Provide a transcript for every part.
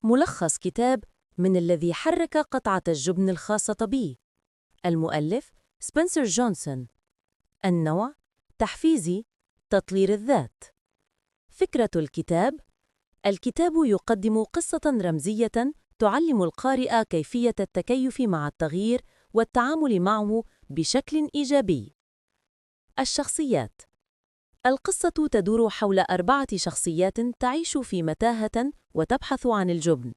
ملخص كتاب من الذي حرك قطعة الجبن الخاصة بي. المؤلف سبنسر جونسون. النوع تحفيزي، تطوير الذات. فكرة الكتاب: الكتاب يقدم قصة رمزية تعلم القارئ كيفية التكيف مع التغيير والتعامل معه بشكل إيجابي. الشخصيات: القصة تدور حول 4 شخصيات تعيش في متاهة وتبحث عن الجبن،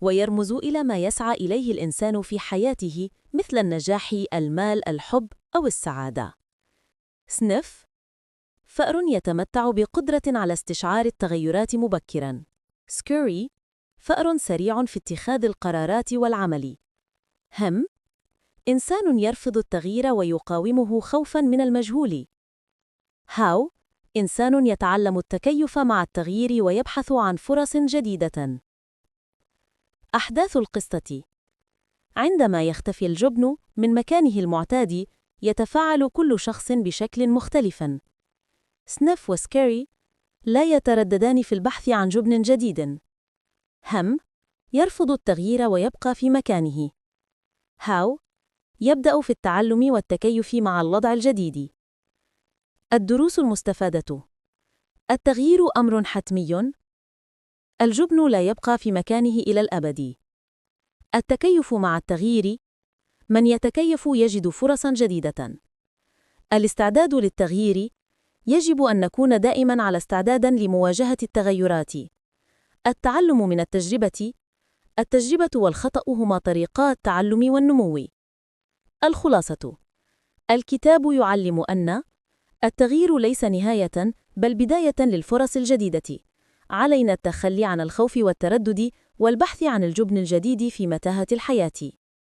ويرمز إلى ما يسعى إليه الإنسان في حياته مثل النجاح، المال، الحب أو السعادة. سنيف: فأر يتمتع بقدرة على استشعار التغيرات مبكراً. سكوري: فأر سريع في اتخاذ القرارات والعمل. هم: إنسان يرفض التغيير ويقاومه خوفاً من المجهول. هاو: إنسان يتعلم التكيف مع التغيير ويبحث عن فرص جديدة. أحداث القصة: عندما يختفي الجبن من مكانه المعتاد، يتفاعل كل شخص بشكل مختلف. سنيف وسكاري لا يترددان في البحث عن جبن جديد. هم: يرفض التغيير ويبقى في مكانه. هاو: يبدأ في التعلم والتكيف مع الوضع الجديد. الدروس المستفادة: التغيير أمر حتمي. الجبن لا يبقى في مكانه إلى الأبد. التكيف مع التغيير: من يتكيف يجد فرصاً جديدة. الاستعداد للتغيير: يجب أن نكون دائماً على استعداد لمواجهة التغيرات. التعلم من التجربة: التجربة والخطأ هما طريقا التعلم والنمو. الخلاصة: الكتاب يعلم أن التغيير ليس نهاية بل بداية للفرص الجديدة. علينا التخلي عن الخوف والتردد والبحث عن الجبن الجديد في متاهة الحياة.